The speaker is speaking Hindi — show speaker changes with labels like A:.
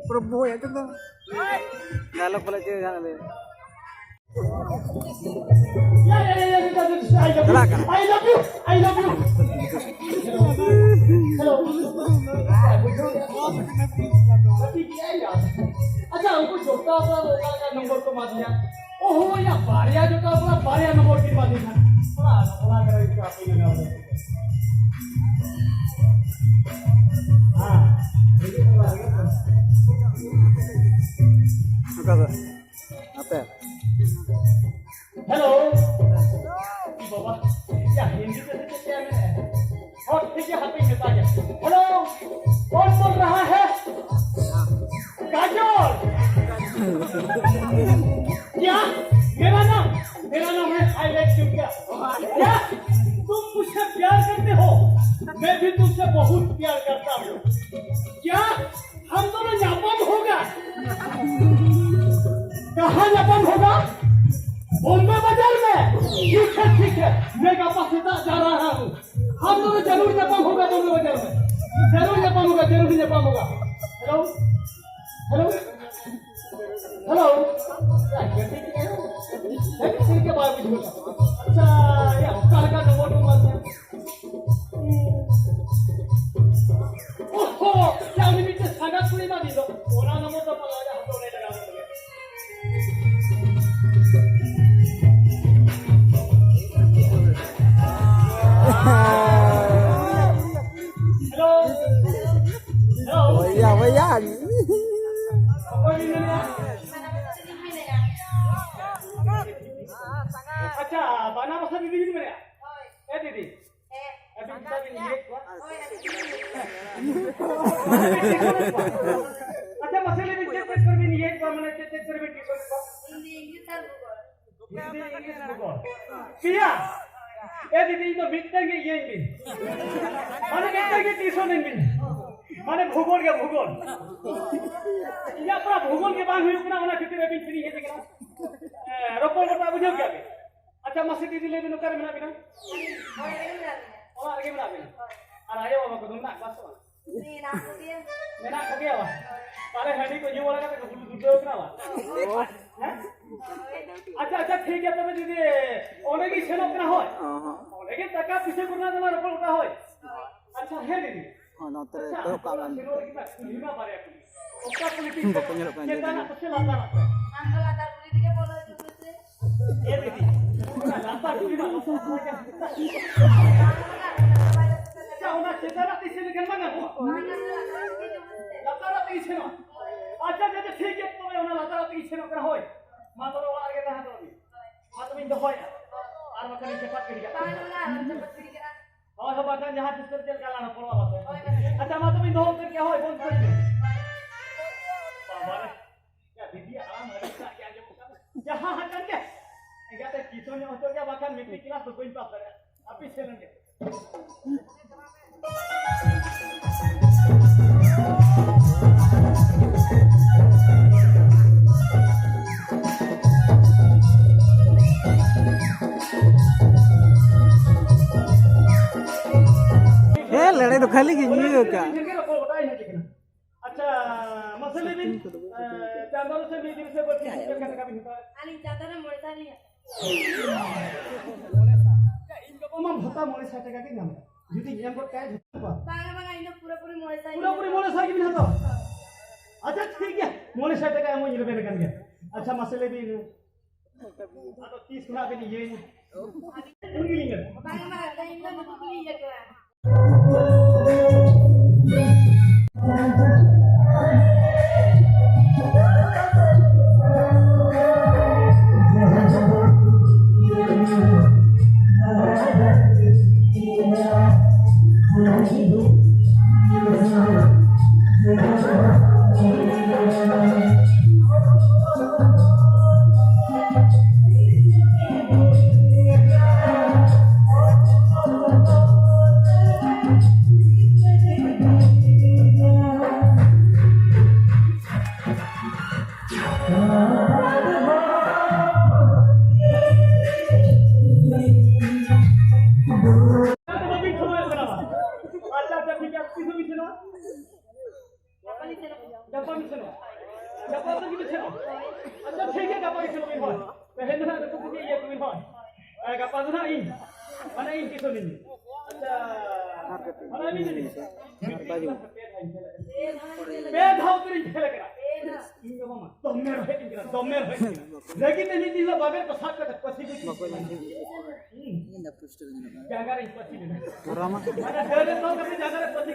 A: Perempuan itu tuh. Galak pala cewek sana deh.
B: I love you. Hello. अच्छा हमको छोटा सा का नंबर को मार दिया ओहो या बारिया जो का पूरा बारिया नंबर की बात है बड़ा कर इसका आपने ना हां
A: Apa?
B: हेलो बाबा क्या हिंदी में क्या है और ठीक है हाथ में बता गया हेलो कौन बोल रहा है काजोल क्या मेरा नाम है आई लाइक यू क्या तुम मुझसे प्यार करते हो मैं भी तुमसे बहुत प्यार करता हूँ क्या हम दोनों नापम होगा कहाँ नापम होगा बोलना बाजार में ठीक है मैं वापस जा रहा हूँ हम दोनों जरूर नापम होगा दोनों बाजार में जरूर नापम होगा हेलो के बाद अच्छा ये हफ्ता का नंबर ओहो क्या उन्हें सांगा पूरी बात दो ओना नंबर तो पता है हम तो नहीं लगा
A: Iya, bayan.
B: अच्छा बना बसा दीदी भी मेरे ए दीदी अभी कितना दिन ये अच्छा मसाले भी चेक कर भी नहीं एक बार मैंने चेक कर भी टीचर को इंग्लिश भूगोल पिया ए दीदी तो बिकते के ये भी माने बिकते के टीचर नहीं भी माने भूगोल के भूगोल या पूरा भूगोल के बारे में इतना होना कितने भी फ्री है देखना रोको बता बुझो क्या अच्छा मस्जिद दीदी ले बिनो कर बिना बिना और आगे बिना बिना और आए बाबा को तुम ना बस नहीं ना हो गया मेरा हो गया वा सारे हनी को ये वाला का दूध उतना वा अच्छा ठीक है तब दीदी ओने की छेनो कना होय ओने के टका पीछे करना तुम्हारा रोको का होय अच्छा है दीदी
A: हां ना तेरे तो काम
B: लीमा बारे ओका पॉलिटिक्स चेता ना कुछ लाता ना अंकल आता पुलिस के बोलो तुझसे ये दीदी लाता लीमा क्या होना चेता ना तीसरे निकल मांगा लाता ना तीसरे ना अच्छा जब ठीक है तो मैं होना लाता ना तीसरे ना कर होय मां तो वाला आगे कहां तो अभी मां तो इन दो होय और मत नहीं चपत कर गया चपत कर गया और सब बात जहां जिससे तेल का लाना पड़वा बात है अच्छा मैं तुम्हें दो कर क्या होय बोल कर बाबा रे क्या दीदी आराम है क्या जहां हटन के क्या तो कीटो ने हो क्या बात मिट्टी क्लास तो कोई पास है आप पीछे लेंगे
A: लड़ाई तो खाली की नहीं हो क्या
B: अच्छा मसले भी चादर से भी दिन से बच्चे करने का भी होता है अली चादर में मोड़ता नहीं है इनको मम होता मोड़े साथ का के नाम यदि ये को काय बांगा इन पूरा मोड़े साथ भी होता अच्छा ठीक है मोड़े साथ का हम ये बेन करके अच्छा मसले भी तो 30 गुना भी ये उंगली बांगा इन उंगली ये करा seno. Gapa to gitu seno. Acha thik hai gapa seno min hoy. Pehen na to kuki ye min hoy. Gapa to na in. Mana in tiso nin. Acha. Mana min nin.
A: Baju.
B: Be dhau kari khela kara. Inga mama. Dommer hoy kara. Dommer hoy. Lagi te ni dilo baber to sak ka pasi ki.
A: Ini dah push tu ni.
B: Jaga rin pasi ni.
A: Rama.
B: Mana dere to kami jaga rin pasi.